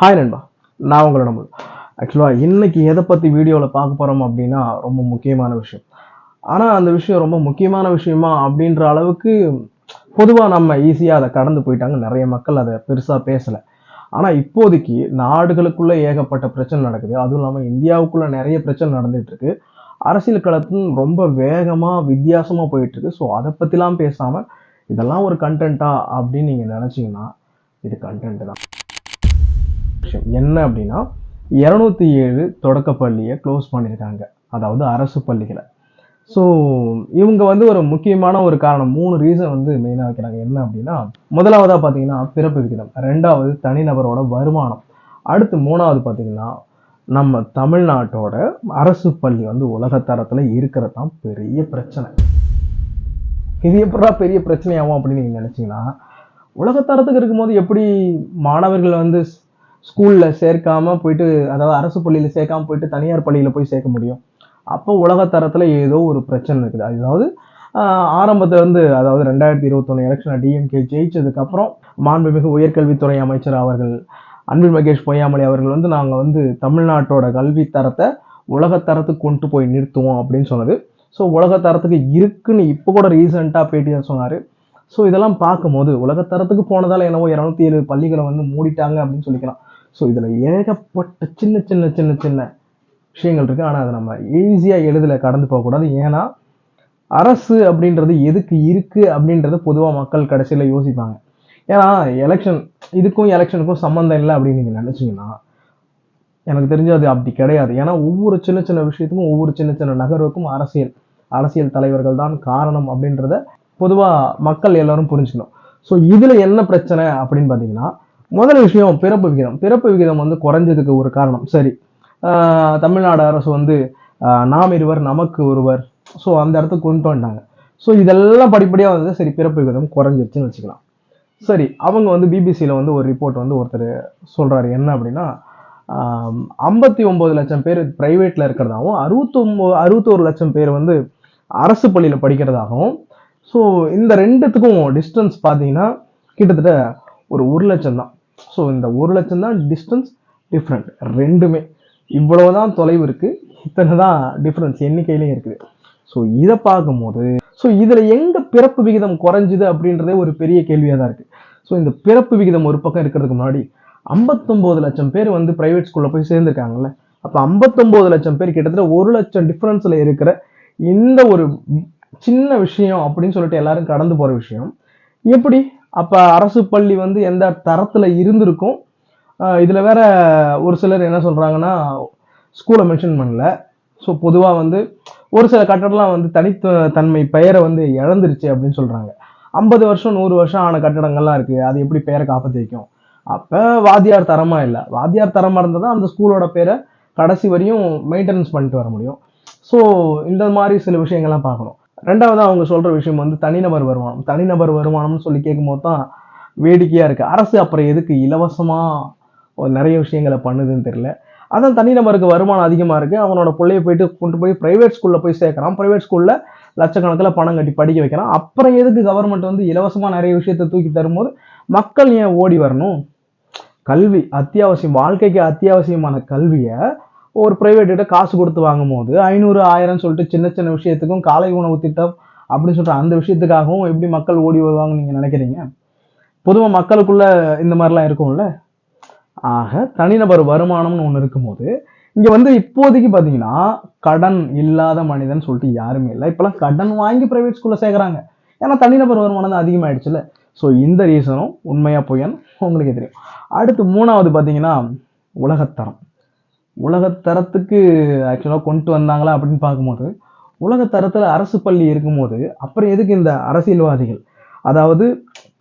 Hi நண்பா, நான் உங்களோட நம்ம ஆக்சுவலாக இன்னைக்கு எதை பற்றி வீடியோவில் பார்க்க போகிறோம் அப்படின்னா ரொம்ப முக்கியமான விஷயம். ஆனால் அந்த விஷயம் ரொம்ப முக்கியமான விஷயமா அப்படின்ற அளவுக்கு பொதுவாக நம்ம ஈஸியாக அதை கடந்து போயிட்டாங்க. நிறைய மக்கள் அதை பெருசாக பேசலை. ஆனால் இப்போதைக்கு நாடுகளுக்குள்ள ஏகப்பட்ட பிரச்சனை நடக்குது. அதுவும் இல்லாமல் இந்தியாவுக்குள்ள நிறைய பிரச்சனை நடந்துட்டு இருக்கு. அரசியல் களத்தும் ரொம்ப வேகமாக வித்தியாசமாக போயிட்டு இருக்கு. ஸோ அதை பற்றிலாம் பேசாமல் இதெல்லாம் ஒரு கண்டென்ட்டா அப்படின்னு நீங்கள் நினச்சிங்கன்னா இது கண்டென்ட் தான். விஷயம் என்ன அப்படின்னா 207 தொடக்க பள்ளியை க்ளோஸ் பண்ணியிருக்காங்க, அதாவது அரசு பள்ளிகளை. ஸோ இவங்க ஒரு முக்கியமான ஒரு காரணம் 3 ரீசன் மெயினாக வைக்கிறாங்க. என்ன அப்படின்னா, முதலாவதாக பார்த்தீங்கன்னா பிறப்பு விகிதம், ரெண்டாவது தனிநபரோட வருமானம், அடுத்து மூணாவது பார்த்தீங்கன்னா நம்ம தமிழ்நாட்டோட அரசு பள்ளி உலகத்தரத்தில் இருக்கிறது தான் பெரிய பிரச்சனை. இது எப்படா பெரிய பிரச்சனையாகும் அப்படின்னு நீங்கள் நினச்சிங்கன்னா, உலகத்தரத்துக்கு இருக்கும்போது எப்படி மாணவர்கள் ஸ்கூலில் சேர்க்காம போயிட்டு, அதாவது அரசு பள்ளியில் சேர்க்காம போயிட்டு தனியார் பள்ளியில் போய் சேர்க்க முடியும்? அப்போ உலகத்தரத்தில் ஏதோ ஒரு பிரச்சனை இருக்குது. அதாவது ஆரம்பத்தில் அதாவது 2021 எலெக்ஷன் டிஎம்கே ஜெயிச்சதுக்கப்புறம் மாண்புமிகு உயர்கல்வித்துறை அமைச்சர் அவர்கள் அன்பில் மகேஷ் பொய்யாமொழி அவர்கள் நாங்கள் தமிழ்நாட்டோட கல்வி தரத்தை உலகத்தரத்துக்கு கொண்டு போய் நிறுத்துவோம் அப்படின்னு சொன்னது. ஸோ உலகத்தரத்துக்கு இருக்குன்னு இப்போ கூட ரீசெண்டாக பேட்டியாக சொன்னார். ஸோ இதெல்லாம் பார்க்கும்போது உலகத்தரத்துக்கு போனதால் என்னவோ 207 பள்ளிகளை மூடிட்டாங்க அப்படின்னு சொல்லிக்கலாம். ஸோ இதில் ஏகப்பட்ட சின்ன சின்ன சின்ன சின்ன விஷயங்கள் இருக்குது. ஆனால் அதை நம்ம ஈஸியாக எளிதில் கடந்து போகக்கூடாது. ஏன்னா அரசு அப்படின்றது எதுக்கு இருக்குது அப்படின்றத பொதுவாக மக்கள் கடைசியில் யோசிப்பாங்க. ஏன்னா இதுக்கும் எலெக்ஷனுக்கும் சம்மந்தம் இல்லை அப்படின்னு நீங்கள் நினச்சிங்கன்னா எனக்கு தெரிஞ்சு அது அப்படி கிடையாது. ஏன்னா ஒவ்வொரு சின்ன சின்ன விஷயத்துக்கும் ஒவ்வொரு சின்ன சின்ன நகர்வுக்கும் அரசியல் தலைவர்கள் தான் காரணம் அப்படின்றத பொதுவாக மக்கள் எல்லாரும் புரிஞ்சுக்கணும். ஸோ இதில் என்ன பிரச்சனை அப்படின்னு பார்த்தீங்கன்னா, முதல் விஷயம் பிறப்பு விகிதம். பிறப்பு விகிதம் குறைஞ்சதுக்கு ஒரு காரணம். சரி, தமிழ்நாடு அரசு நாம் இருவர் நமக்கு ஒருவர், ஸோ அந்த இடத்துக்கு கொண்டு வந்துட்டாங்க. ஸோ இதெல்லாம் படிப்படியாக சரி பிறப்பு விகிதம் குறைஞ்சிருச்சுன்னு வச்சுக்கலாம். சரி, அவங்க பிபிசியில் ஒரு ரிப்போர்ட் ஒருத்தர் சொல்கிறாரு. என்ன அப்படின்னா, 59 லட்சம் பேர் பிரைவேட்டில் இருக்கிறதாகவும் 61 லட்சம் பேர் அரசு பள்ளியில் படிக்கிறதாகவும். ஸோ இந்த ரெண்டுத்துக்கும் டிஸ்டன்ஸ் பார்த்தீங்கன்னா கிட்டத்தட்ட ஒரு 1 லட்சம் தான். ஸோ இந்த 1 லட்சம் தான் டிஸ்டன்ஸ் டிஃப்ரெண்ட். ரெண்டுமே இவ்வளவுதான் தொலைவு இருக்குது, இத்தனை தான் டிஃப்ரென்ஸ் எண்ணிக்கையிலையும் இருக்குது. ஸோ இதை பார்க்கும்போது இதில் எங்கே பிறப்பு விகிதம் குறைஞ்சிது அப்படின்றதே ஒரு பெரிய கேள்வியாக தான் இருக்குது. ஸோ இந்த பிறப்பு விகிதம் ஒரு பக்கம் இருக்கிறதுக்கு முன்னாடி 59 லட்சம் பேர் பிரைவேட் ஸ்கூலில் போய் சேர்ந்துருக்காங்கல்ல. அப்போ 59 லட்சம் பேர் கிட்டத்தட்ட 1 லட்சம் டிஃப்ரென்ஸில் இருக்கிற இந்த ஒரு சின்ன விஷயம் அப்படின்னு சொல்லிட்டு எல்லாரும் கடந்து போகிற விஷயம் எப்படி அப்போ அரசு பள்ளி எந்த தரத்தில் இருந்திருக்கும்? இதில் வேற ஒரு சிலர் என்ன சொல்கிறாங்கன்னா, ஸ்கூலை மென்ஷன் பண்ணல. ஸோ பொதுவாக ஒரு சில கட்டடம்லாம் தனித்தன்மை பெயரை இழந்துருச்சு அப்படின்னு சொல்கிறாங்க. 50 வருஷம் 100 வருஷம் ஆன கட்டடங்கள்லாம் இருக்குது, அது எப்படி பெயரை காப்பாற்றி வைக்கும்? அப்போ வாத்தியார் தரமாக இல்லை. வாத்தியார் தரமாக இருந்தால் தான் அந்த ஸ்கூலோட பேரை கடைசி வரையும் மெயின்டெனன்ஸ் பண்ணிட்டு வர முடியும். ஸோ இந்த மாதிரி சில விஷயங்கள்லாம் பார்க்கணும். ரெண்டாவது அவங்க சொல்கிற விஷயம் தனிநபர் வருமானம். தனிநபர் வருமானம்னு சொல்லி கேட்கும்போது தான் வேடிக்கையாக இருக்குது. அரசு அப்புறம் எதுக்கு இலவசமாக நிறைய விஷயங்களை பண்ணுதுன்னு தெரியல. அதான் தனிநபருக்கு வருமானம் அதிகமாக இருக்குது, அவனோட பிள்ளைய கொண்டு போய் ப்ரைவேட் ஸ்கூலில் போய் சேர்க்குறான். ப்ரைவேட் ஸ்கூலில் லட்சக்கணக்கில் பணம் கட்டி படிக்க வைக்கிறான். அப்புறம் எதுக்கு கவர்மெண்ட் இலவசமாக நிறைய விஷயத்தை தூக்கி தரும்போது மக்கள் ஏன் ஓடி வரணும்? கல்வி அத்தியாவசியம், வாழ்க்கைக்கு அத்தியாவசியமான கல்வியை ஒரு பிரைவேட்ட காசு கொடுத்து வாங்கும் போது 500 1000 சொல்லிட்டு சின்ன சின்ன விஷயத்துக்கும் காலை உணவு திட்டம் அப்படின்னு சொல்லிட்டு அந்த விஷயத்துக்காகவும் எப்படி மக்கள் ஓடி வருவாங்கன்னு நீங்கள் நினைக்கிறீங்க? பொதுவாக மக்களுக்குள்ள இந்த மாதிரிலாம் இருக்கும்ல. ஆக தனிநபர் வருமானம்னு ஒன்று இருக்கும்போது இங்கே இப்போதைக்கு பார்த்தீங்கன்னா கடன் இல்லாத மனிதன் சொல்லிட்டு யாருமே இல்லை. இப்போலாம் கடன் வாங்கி பிரைவேட் ஸ்கூலில் சேர்க்குறாங்க. ஏன்னா தனிநபர் வருமானம் தான் அதிகமாகிடுச்சுல்ல. ஸோ இந்த ரீசனும் உண்மையாக பொய்யான்னு உங்களுக்கே தெரியும். அடுத்து மூணாவது பார்த்தீங்கன்னா உலகத்தரம். உலகத்தரத்துக்கு ஆக்சுவலாக கொண்டு வந்தாங்களா அப்படின்னு பார்க்கும்போது உலகத்தரத்தில் அரசு பள்ளி இருக்கும்போது அப்புறம் எதுக்கு இந்த அரசியல்வாதிகள், அதாவது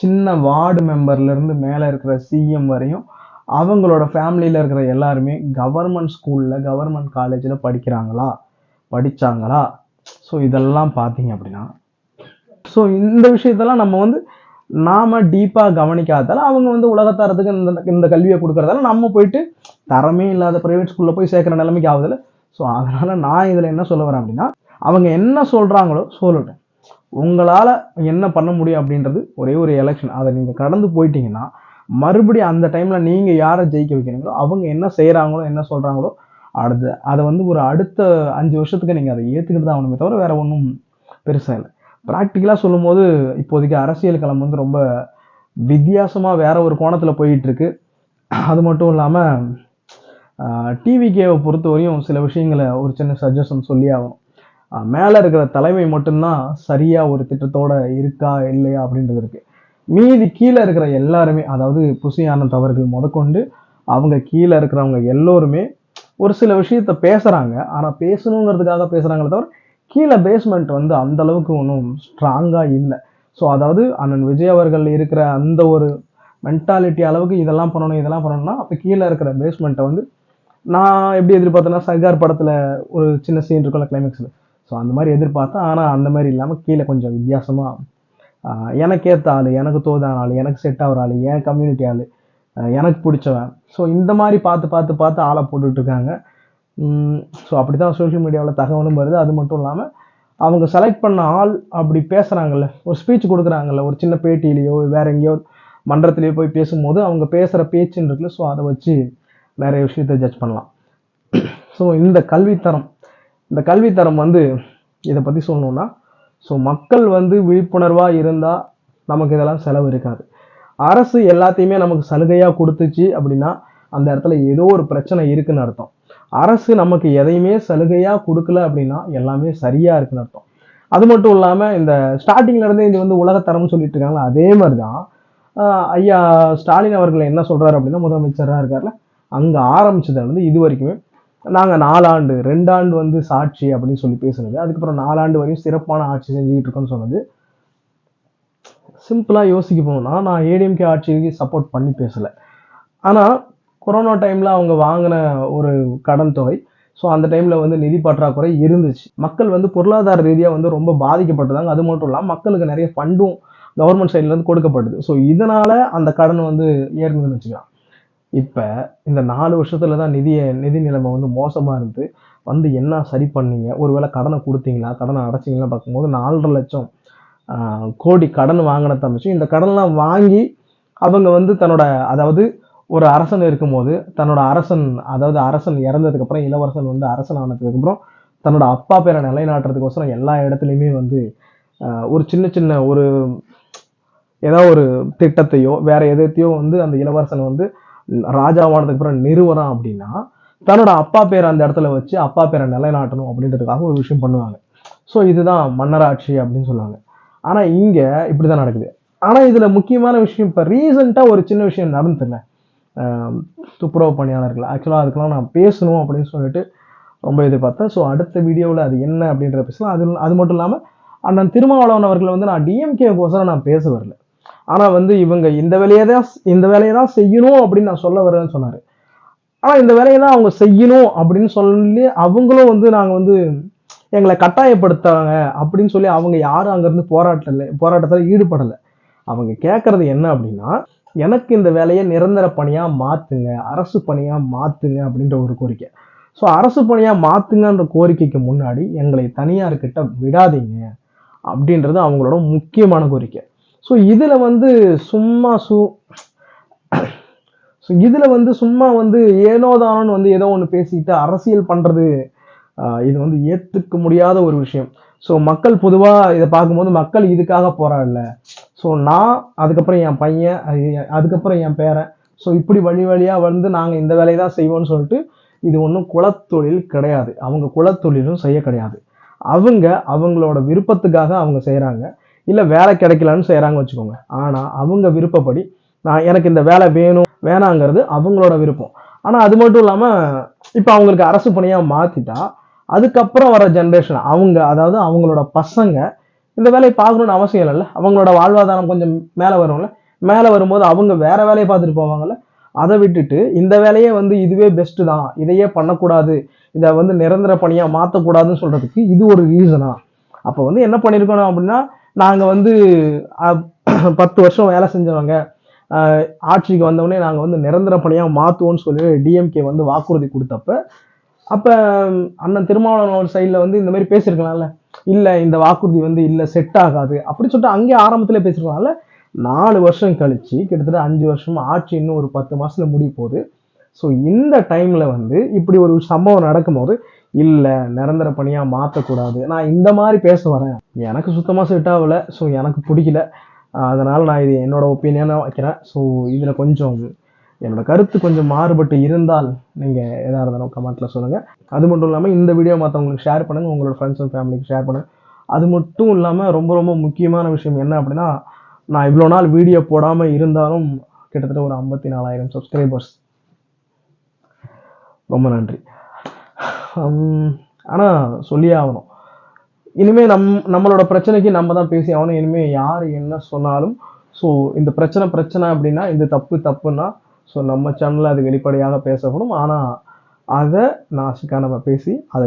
சின்ன வார்டு மெம்பர்லேருந்து மேலே இருக்கிற சிஎம் வரையும் அவங்களோட ஃபேமிலியில் இருக்கிற எல்லாருமே கவர்மெண்ட் ஸ்கூலில் கவர்மெண்ட் காலேஜில் படித்தாங்களா? ஸோ இதெல்லாம் பார்த்தீங்க அப்படின்னா இந்த விஷயத்தெல்லாம் நாம டீப்பாக கவனிக்காதால அவங்க உலகத்தரத்துக்கு இந்த கல்வியை கொடுக்கறதால நம்ம போயிட்டு தரமே இல்லாத பிரைவேட் ஸ்கூலில் போய் சேர்க்குற நிலைமைக்கு ஆகுதுல்ல. ஸோ அதனால் நான் இதில் என்ன சொல்ல வரேன் அப்படின்னா, அவங்க என்ன சொல்கிறாங்களோ சொல்லட்டும், உங்களால் என்ன பண்ண முடியும் அப்படின்றது ஒரே ஒரு எலெக்ஷன். அதை நீங்கள் கடந்து போயிட்டீங்கன்னா மறுபடியும் அந்த டைம்ல நீங்க யாரை ஜெயிக்க வைக்கிறீங்களோ அவங்க என்ன செய்யறாங்களோ என்ன சொல்றாங்களோ அடுத்து அதை வந்து ஒரு அடுத்த 5 வருஷத்துக்கு நீங்க அதை ஏத்துக்கிட்டு தான் ஆகணுமே தவிர வேற ஒன்றும் பெருசா இல்லை. ப்ராக்டிக்கலா சொல்லும்போது இப்போதைக்கு அரசியல் களம் வந்து ரொம்ப வித்தியாசமா வேற ஒரு கோணத்துல போயிட்டு இருக்கு. அது மட்டும் இல்லாம டிவிகேவை பொறுத்தவரையும் சில விஷயங்களை ஒரு சின்ன சஜஷன் சொல்லி ஆகணும். மேல இருக்கிற தலைமை மட்டும்தான் சரியா ஒரு திட்டத்தோட இருக்கா இல்லையா அப்படின்றது இருக்கு. மீதி கீழே இருக்கிற எல்லாருமே, அதாவது புசி ஆனந்த் அவர்கள் முதற்கொண்டு அவங்க கீழே இருக்கிறவங்க எல்லோருமே ஒரு சில விஷயத்த பேசுறாங்க. ஆனா பேசணுங்கிறதுக்காக பேசுறாங்களே தவிர கீழே பேஸ்மெண்ட் வந்து அந்த அளவுக்கு ஒன்றும் ஸ்ட்ராங்கா இல்லை. ஸோ அதாவது அண்ணன் விஜய் அவர்கள் இருக்கிற அந்த ஒரு மென்டாலிட்டி அளவுக்கு இதெல்லாம் பண்ணணும் இதெல்லாம் பண்ணணும்னா அப்போ கீழே இருக்கிற பேஸ்மெண்ட்டை வந்து நான் எப்படி எதிர்பார்த்தேன்னா சர்கார் படத்துல ஒரு சின்ன சீன் இருக்கும்ல கிளைமேக்ஸ்ல, ஸோ அந்த மாதிரி எதிர்பார்த்தேன். ஆனா அந்த மாதிரி இல்லாம கீழே கொஞ்சம் வித்தியாசமா எனக்கு ஏத்த ஆளு, எனக்கு தோதான ஆளு, எனக்கு செட் ஆகிற ஆளு, என் கம்யூனிட்டி ஆளு, எனக்கு பிடிச்சவன், ஸோ இந்த மாதிரி பார்த்து பார்த்து பார்த்து ஆளை போட்டுட்டு இருக்காங்க. ஸோ அப்படித்தான் சோஷியல் மீடியாவில் தகவலும் வருது. அது மட்டும் இல்லாமல் அவங்க செலக்ட் பண்ண ஆள் அப்படி பேசுறாங்கல்ல, ஒரு ஸ்பீச் கொடுக்குறாங்கல்ல, ஒரு சின்ன பேட்டியிலையோ வேற எங்கேயோ மன்றத்திலேயோ போய் பேசும்போது அவங்க பேசுற பேச்சுன்னு இருக்குல்ல, ஸோ அதை வச்சு நிறைய விஷயத்தை ஜட்ஜ் பண்ணலாம். ஸோ இந்த கல்வித்தரம் வந்து இதை பற்றி சொல்லணும்னா, ஸோ மக்கள் வந்து விழிப்புணர்வாக இருந்தால் நமக்கு இதெல்லாம் செலவு இருக்காது. அரசு எல்லாத்தையுமே நமக்கு சலுகையாக கொடுத்துச்சு அப்படின்னா அந்த இடத்துல ஏதோ ஒரு பிரச்சனை இருக்குன்னு அர்த்தம். அரசு நமக்கு எதையுமே சலுகையாக கொடுக்கல அப்படின்னா எல்லாமே சரியாக இருக்குன்னு அர்த்தம். அது மட்டும் இல்லாமல் இந்த ஸ்டார்டிங்ல இருந்தே இது வந்து உலகத்தரம்னு சொல்லிட்டு இருக்காங்களா, அதே மாதிரி தான் ஐயா ஸ்டாலின் அவர்கள் என்ன சொல்றாரு அப்படின்னா, முதலமைச்சராக இருக்காருல, அங்கே ஆரம்பிச்சதுல இருந்து இது வரைக்குமே நாங்கள் 4 ஆண்டு 2 ஆண்டு வந்து சாட்சி அப்படின்னு சொல்லி பேசுனது, அதுக்கப்புறம் 4 ஆண்டு வரையும் சிறப்பான ஆட்சி செஞ்சுக்கிட்டு இருக்கோம்னு சொன்னது. சிம்பிளா யோசிக்க போனோம்னா நான் ஏடிஎம்கே ஆட்சிக்கு சப்போர்ட் பண்ணி பேசல. ஆனா கொரோனா டைம்ல அவங்க வாங்கின ஒரு கடன் தொகை, ஸோ அந்த டைம்ல வந்து நிதி பற்றாக்குறை இருந்துச்சு. மக்கள் வந்து பொருளாதார ரீதியா வந்து ரொம்ப பாதிக்கப்பட்டதாங்க. அது மட்டும் இல்லாமல் மக்களுக்கு நிறைய ஃபண்டும் கவர்மெண்ட் சைட்ல இருந்து கொடுக்கப்பட்டது. ஸோ இதனால அந்த கடன் வந்து ஏறுனதுன்னு வச்சுக்கலாம். இப்ப இந்த 4 வருஷத்துல தான் நிதி நிலைமை வந்து மோசமா இருந்து வந்து என்ன சரி பண்ணீங்க, ஒருவேளை கடனை கொடுத்தீங்களா, கடனை அடைச்சிங்களா பார்க்கும்போது 4,50,000 கோடி கடன் வாங்கின தமிச்சு இந்த கடன்லாம் வாங்கி அவங்க வந்து தன்னோட, அதாவது ஒரு அரசன் இருக்கும்போது தன்னோட அதாவது அரசன் இறந்ததுக்கு அப்புறம் இளவரசன் வந்து அரசன் ஆனதுக்கு அப்புறம் தன்னோட அப்பா பேரை நிலைநாட்டுறதுக்கோசரம் எல்லா இடத்துலையுமே வந்து ஒரு சின்ன சின்ன ஒரு ஏதாவது ஒரு திட்டத்தையோ வேற எதையோ வந்து அந்த இளவரசன் வந்து ராஜாவானதுக்கு அப்புறம் நிறுவனம் அப்படின்னா தன்னோட அப்பா பேரை அந்த இடத்துல வச்சு அப்பா பேரை நிலைநாட்டணும் அப்படின்றதுக்காக ஒரு விஷயம் பண்ணுவாங்க. ஸோ இதுதான் மன்னராட்சி அப்படின்னு சொல்லுவாங்க. ஆனா இங்க இப்படிதான் நடக்குது. ஆனா இதுல முக்கியமான விஷயம், இப்ப ரீசெண்டா ஒரு சின்ன விஷயம் நடந்துல, துப்புரவு பணியாளர்கள், ஆக்சுவலா அதுக்கெல்லாம் நான் பேசணும் அப்படின்னு சொல்லிட்டு ரொம்ப எதிர்பார்த்தேன். ஸோ அடுத்த வீடியோவில் அது என்ன அப்படின்றத பேசலாம். அது மட்டும் இல்லாமல் அண்ணன் திருமாவளவன் அவர்கள் வந்து நான் டிஎம்கேக்கோசரம் நான் பேச வரல, ஆனா வந்து இவங்க இந்த வேலையை தான் செய்யணும் அப்படின்னு நான் சொல்ல வரேன்னு சொன்னாரு. ஆனா இந்த வேலையை தான் அவங்க செய்யணும் அப்படின்னு சொல்லி அவங்களும் வந்து நாங்க வந்து எங்களை கட்டாயப்படுத்தாங்க அப்படின்னு சொல்லி அவங்க யாரும் அங்கிருந்து போராட்டத்தில் ஈடுபடலை. அவங்க கேட்கறது என்ன அப்படின்னா, எனக்கு இந்த வேலையை நிரந்தர பணியா மாத்துங்க, அரசு பணியா மாத்துங்க அப்படின்ற ஒரு கோரிக்கை. ஸோ அரசு பணியா மாத்துங்கன்ற கோரிக்கைக்கு முன்னாடி எங்களை தனியார்கிட்ட விடாதீங்க அப்படின்றது அவங்களோட முக்கியமான கோரிக்கை. ஸோ இதுல வந்து சும்மா வந்து ஏனோதானோன்னு வந்து ஏதோ ஒன்று பேசிக்கிட்டு அரசியல் பண்றது இது வந்து ஏத்துக்க முடியாத ஒரு விஷயம். ஸோ மக்கள் பொதுவா இதை பார்க்கும்போது மக்கள் இதுக்காக போராடல, ஸோ நான் அதுக்கப்புறம் என் பையன் அதுக்கப்புறம் என் பேரன், ஸோ இப்படி வழி வழியா வந்து நாங்க இந்த வேலையை தான் செய்வோம்னு சொல்லிட்டு இது ஒன்றும் குலத்தொழில் கிடையாது. அவங்க குலத்தொழிலும் செய்ய கிடையாது. அவங்களோட விருப்பத்துக்காக அவங்க செய்யறாங்க, இல்ல வேலை கிடைக்கலன்னு செய்யறாங்க வச்சுக்கோங்க. ஆனா அவங்க விருப்பப்படி எனக்கு இந்த வேலை வேணும் வேணாங்கிறது அவங்களோட விருப்பம். ஆனா அது மட்டும் இல்லாம இப்ப அவங்களுக்கு அரசு பணியா மாத்திட்டா அதுக்கப்புறம் வர ஜென்ரேஷன் அதாவது அவங்களோட பசங்க இந்த வேலையை பார்க்கணும்னு அவசியம் இல்லைல்ல, அவங்களோட வாழ்வாதாரம் கொஞ்சம் மேல வரும்ல, மேல வரும்போது அவங்க வேற வேலையை பார்த்துட்டு போவாங்கல்ல. அதை விட்டுட்டு இந்த வேலையே வந்து இதுவே பெஸ்ட் தான், இதையே பண்ணக்கூடாது, இதை வந்து நிரந்தர பணியா மாற்றக்கூடாதுன்னு சொல்றதுக்கு இது ஒரு ரீசனா? அப்போ வந்து என்ன பண்ணிருக்கணும் அப்படின்னா, நாங்க வந்து 10 வருஷம் வேலை செஞ்சவங்க ஆட்சிக்கு வந்தவொடனே நாங்க வந்து நிரந்தர பணியா மாத்துவோம்னு சொல்லி டிஎம்கே வந்து வாக்குறுதி கொடுத்தப்ப அப்ப அண்ணன் திருமாவளவன் ஒரு சைட்ல வந்து இந்த மாதிரி பேசியிருக்கலாம்ல, இல்ல இந்த வாக்குறுதி வந்து இல்ல செட் ஆகாது அப்படி சொல்லிட்டு அங்கே ஆரம்பத்துல பேசிருக்கலாம்ல. 4 வருஷம் கழிச்சு கிட்டத்தட்ட 5 வருஷம் ஆட்சி இன்னும் ஒரு 10 மாசத்துல முடிய போகுது. ஸோ இந்த டைம்ல வந்து இப்படி ஒரு சம்பவம் நடக்கும்போது இல்ல நிரந்தர பணியா மாற்றக்கூடாது, நான் இந்த மாதிரி பேச வரேன். எனக்கு சுத்தமா செட் ஆகல. ஸோ எனக்கு பிடிக்கல. அதனால நான் இது என்னோட ஒப்பீனியனா வைக்கிறேன். ஸோ இதுல கொஞ்சம் என்னோட கருத்து கொஞ்சம் மாறுபட்டு இருந்தால் நீங்க எதா இருந்தாலும் கமெண்ட்ல சொல்லுங்க. அது மட்டும் இல்லாம இந்த வீடியோ மற்றவங்களுக்கு ஷேர் பண்ணுங்க, உங்களோட ஃப்ரெண்ட்ஸ் அண்ட் ஃபேமிலிக்கு ஷேர் பண்ணுங்க. அது மட்டும் இல்லாம ரொம்ப ரொம்ப முக்கியமான விஷயம் என்ன அப்படின்னா, நான் இவ்வளோ நாள் வீடியோ போடாம இருந்தாலும் கிட்டத்தட்ட ஒரு 54,000 சப்ஸ்கிரைபர்ஸ். ரொம்ப நன்றி. ஆனா சொல்லியே ஆகணும், இனிமே நம்மளோட பிரச்சனைக்கு நம்ம தான் பேசி ஆகணும். இனிமே யார் என்ன சொன்னாலும் ஸோ இந்த பிரச்சனை அப்படின்னா, இந்த தப்புன்னா ஸோ நம்ம சேனல்ல அது வெளிப்படையாக பேசப்படும். ஆனா அதை நாசுக்கா நம்ம பேசி அதை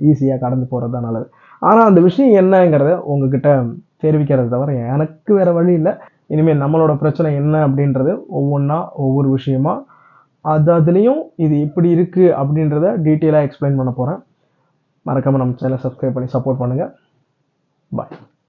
ஈஸியா கடந்து போறது தான் நல்லது. ஆனா அந்த விஷயம் என்னங்கிறத உங்ககிட்ட தெரிவிக்கிறது தவிர எனக்கு வேற வழி இல்லை. இனிமேல் நம்மளோட பிரச்சனை என்ன அப்படின்றது ஒவ்வொன்றா ஒவ்வொரு விஷயமா அதுலயும் இது இப்படி இருக்கு அப்படின்றத டீட்டெயிலாக எக்ஸ்பிளைன் பண்ண போறேன். மறக்காம நம்ம சேனலை சப்ஸ்கிரைப் பண்ணி சப்போர்ட் பண்ணுங்க. பாய்.